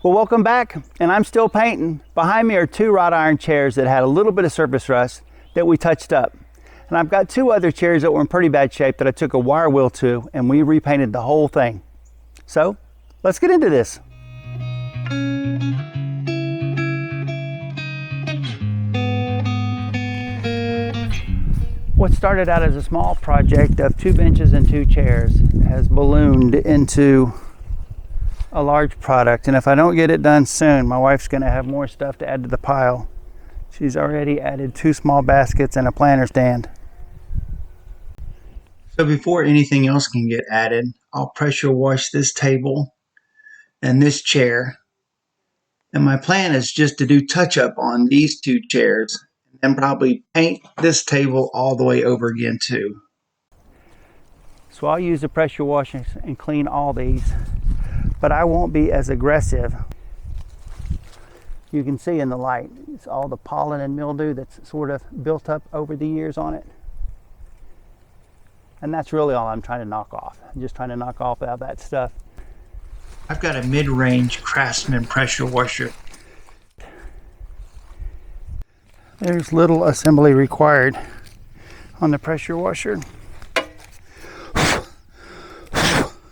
Well, welcome back, and I'm still painting. Behind me are two wrought iron chairs that had a little bit of surface rust that we touched up. And I've got two other chairs that were in pretty bad shape that I took a wire wheel to, and we repainted the whole thing. So, let's get into this. What started out as a small project of 2 benches and 2 chairs has ballooned into a large product, and if I don't get it done soon, my wife's going to have more stuff to add to the pile. She's already added 2 small baskets and a planter stand. So before anything else can get added, I'll pressure wash this table and this chair. And my plan is just to do touch up on these 2 chairs and probably paint this table all the way over again too. So I'll use the pressure wash and clean all these, but I won't be as aggressive. You can see in the light, it's all the pollen and mildew that's sort of built up over the years on it. And that's really all I'm trying to knock off. I'm just trying to knock off all that stuff. I've got a mid-range Craftsman pressure washer. There's little assembly required on the pressure washer.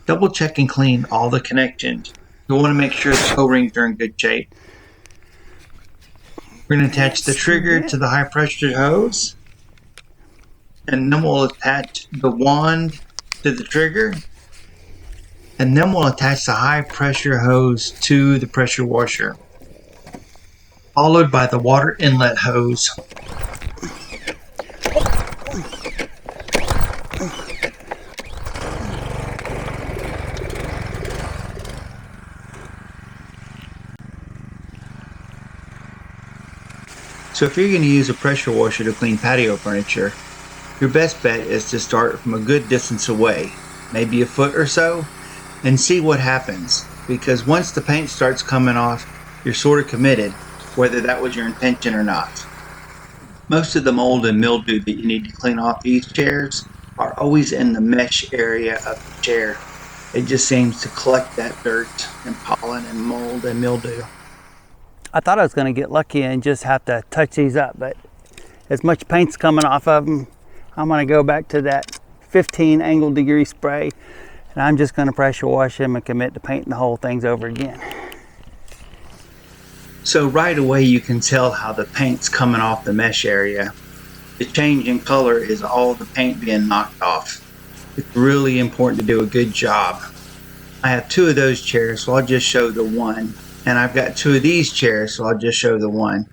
Double check and clean all the connections. You want to make sure the O-rings are in good shape. We're going to attach the trigger to the high pressure hose, and then we'll attach the wand to the trigger, and then we'll attach the high pressure hose to the pressure washer, followed by the water inlet hose. So if you're going to use a pressure washer to clean patio furniture, your best bet is to start from a good distance away, maybe a foot or so, and see what happens. Because once the paint starts coming off, you're sort of committed, whether that was your intention or not. Most of the mold and mildew that you need to clean off these chairs are always in the mesh area of the chair. It just seems to collect that dirt and pollen and mold and mildew. I thought I was going to get lucky and just have to touch these up, but as much paint's coming off of them, I'm going to go back to that 15 angle degree spray, and I'm just going to pressure wash them and commit to painting the whole things over again. So right away you can tell how the paint's coming off the mesh area. The change in color is all the paint being knocked off. It's really important to do a good job. I have 2 of those chairs, so I'll just show the one. And I've got 2 of these chairs, so I'll just show the one.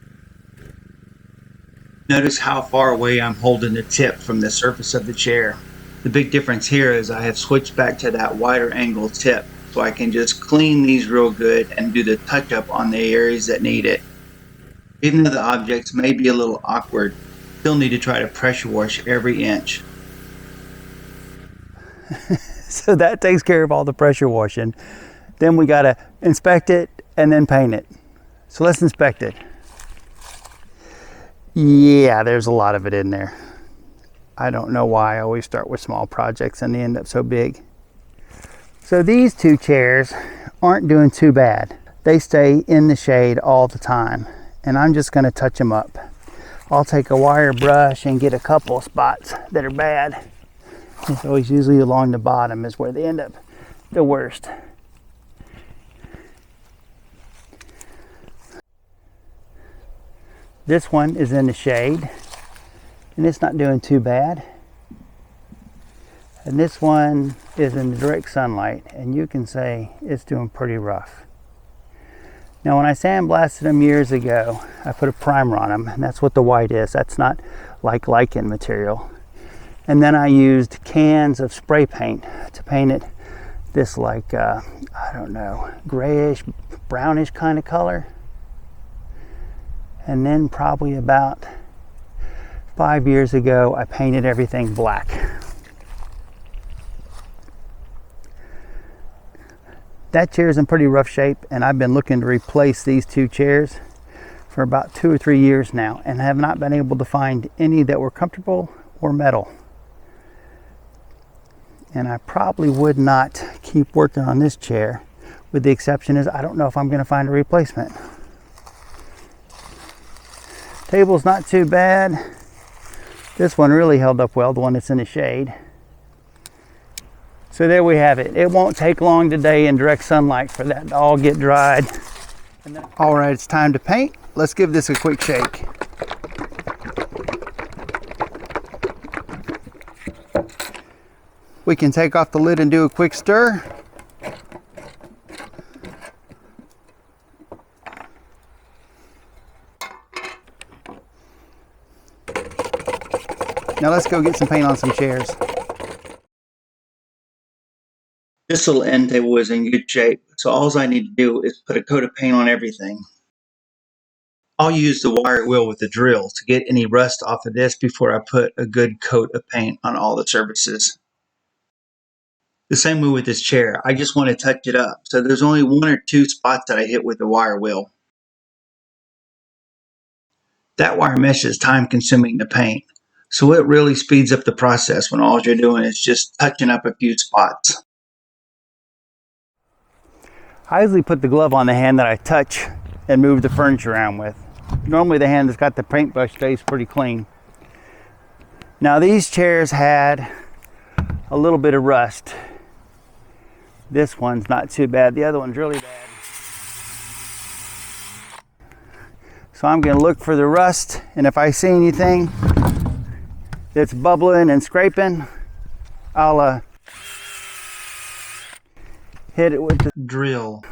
Notice how far away I'm holding the tip from the surface of the chair. The big difference here is I have switched back to that wider angle tip, so I can just clean these real good and do the touch up on the areas that need it. Even though the objects may be a little awkward, still need to try to pressure wash every inch. So that takes care of all the pressure washing. Then we gotta inspect it and then paint it. So let's inspect it. Yeah, there's a lot of it in there. I don't know why I always start with small projects and they end up so big. So these 2 chairs aren't doing too bad. They stay in the shade all the time, and I'm just going to touch them up. I'll take a wire brush and get a couple of spots that are bad. It's always usually along the bottom is where they end up the worst. This one is in the shade, and it's not doing too bad. And this one is in the direct sunlight, and you can say it's doing pretty rough. Now when I sandblasted them years ago, I put a primer on them, and that's what the white is. That's not like lichen material. And then I used cans of spray paint to paint it this like, I don't know, grayish, brownish kind of color. And then probably about 5 years ago, I painted everything black. That chair is in pretty rough shape, and I've been looking to replace these 2 chairs for about 2 or 3 years now, and have not been able to find any that were comfortable or metal. And I probably would not keep working on this chair with the exception is I don't know if I'm going to find a replacement. Table's not too bad. This one really held up well, the one that's in the shade. So there we have it. It won't take long today in direct sunlight for that to all get dried. All right, it's time to paint. Let's give this a quick shake. We can take off the lid and do a quick stir. Now let's go get some paint on some chairs. This little end table is in good shape, so all I need to do is put a coat of paint on everything. I'll use the wire wheel with the drill to get any rust off of this before I put a good coat of paint on all the surfaces. The same way with this chair, I just want to touch it up, so there's only 1 or 2 spots that I hit with the wire wheel. That wire mesh is time consuming to paint, so it really speeds up the process when all you're doing is just touching up a few spots. I usually put the glove on the hand that I touch and move the furniture around with. Normally the hand that's got the paintbrush stays pretty clean. Now these chairs had a little bit of rust. This one's not too bad. The other one's really bad. So I'm going to look for the rust, and if I see anything that's bubbling and scraping, I'll hit it with the Drill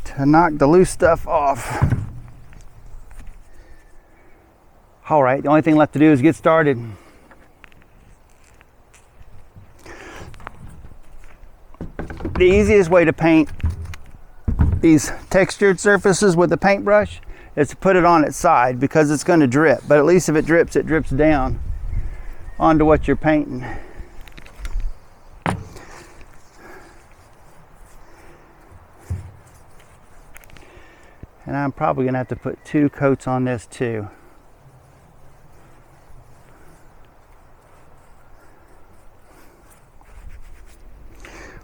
to knock the loose stuff off. All right, the only thing left to do is get started. The easiest way to paint these textured surfaces with a paintbrush is to put it on its side, because it's going to drip, but at least if it drips down onto what you're painting. And I'm probably going to have to put 2 coats on this too.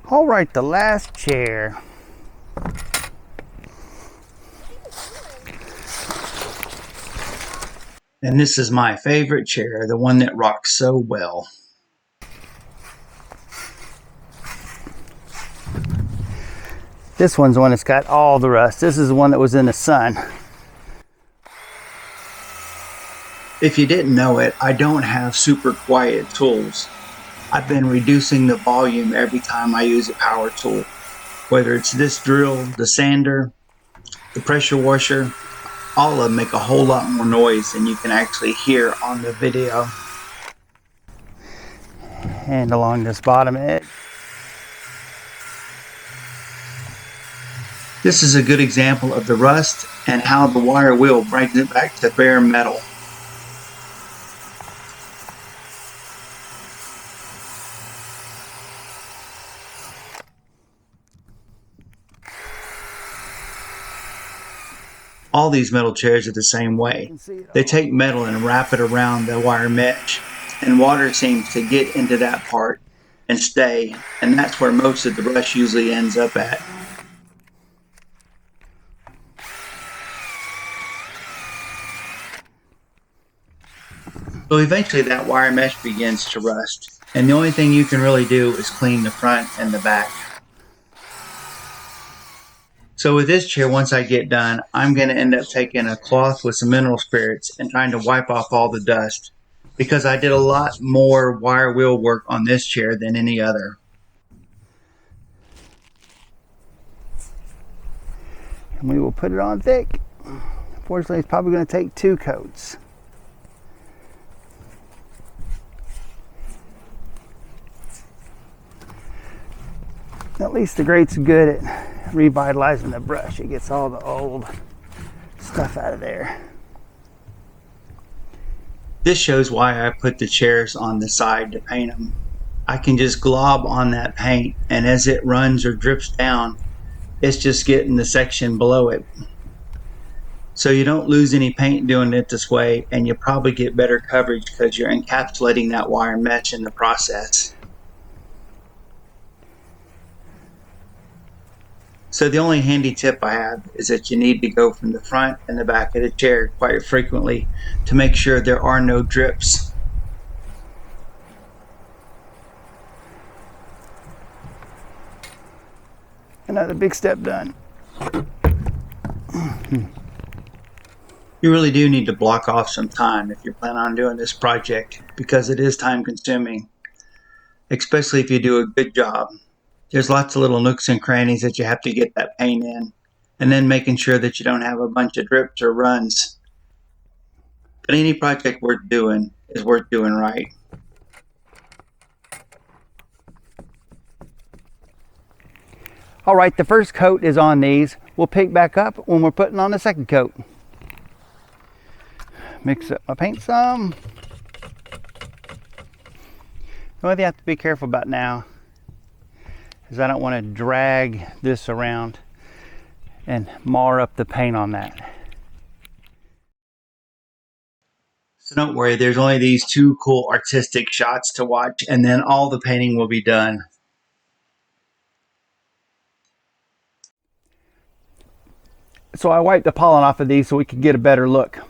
All right, the last chair. And this is my favorite chair, the one that rocks so well. This one's the one that's got all the rust. This is the one that was in the sun. If you didn't know it, I don't have super quiet tools. I've been reducing the volume every time I use a power tool. Whether it's this drill, the sander, the pressure washer, all of them make a whole lot more noise than you can actually hear on the video. And along this bottom edge. This is a good example of the rust and how the wire wheel brings it back to bare metal. All these metal chairs are the same way. They take metal and wrap it around the wire mesh, and water seems to get into that part and stay, and that's where most of the brush usually ends up at. So eventually that wire mesh begins to rust, and the only thing you can really do is clean the front and the back. So with this chair, once I get done, I'm going to end up taking a cloth with some mineral spirits and trying to wipe off all the dust, because I did a lot more wire wheel work on this chair than any other. And we will put it on thick. Unfortunately, it's probably going to take 2 coats. At least the grate's good at revitalizing the brush. It gets all the old stuff out of there. This shows why I put the chairs on the side to paint them. I can just glob on that paint, and as it runs or drips down, it's just getting the section below it. So you don't lose any paint doing it this way, and you probably get better coverage because you're encapsulating that wire mesh in the process. So the only handy tip I have is that you need to go from the front and the back of the chair quite frequently to make sure there are no drips. Another big step done. You really do need to block off some time if you plan on doing this project, because it is time consuming, especially if you do a good job. There's lots of little nooks and crannies that you have to get that paint in, and then making sure that you don't have a bunch of drips or runs. But any project worth doing is worth doing right. All right, the first coat is on these. We'll pick back up when we're putting on the second coat. Mix up my paint some. The only thing I have to be careful about now is I don't want to drag this around and mar up the paint on that. So don't worry, there's only these two cool artistic shots to watch, and then all the painting will be done. So I wiped the pollen off of these so we could get a better look.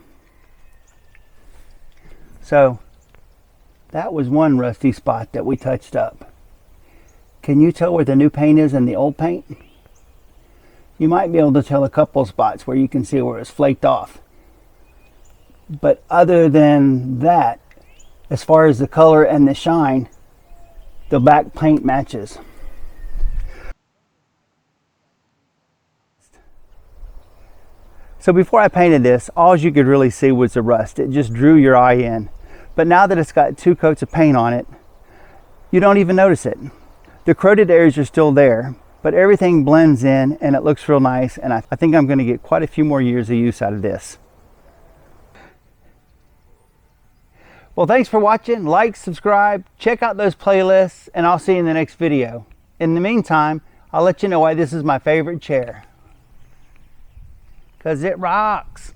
So that was one rusty spot that we touched up. Can you tell where the new paint is and the old paint? You might be able to tell a couple spots where you can see where it's flaked off. But other than that, as far as the color and the shine, the back paint matches. So before I painted this, all you could really see was the rust. It just drew your eye in. But now that it's got 2 coats of paint on it, you don't even notice it. The corroded areas are still there, but everything blends in and it looks real nice, and I think I'm going to get quite a few more years of use out of this. Well, thanks for watching. Like, subscribe, check out those playlists, and I'll see you in the next video. In the meantime, I'll let you know why this is my favorite chair. 'Cause it rocks.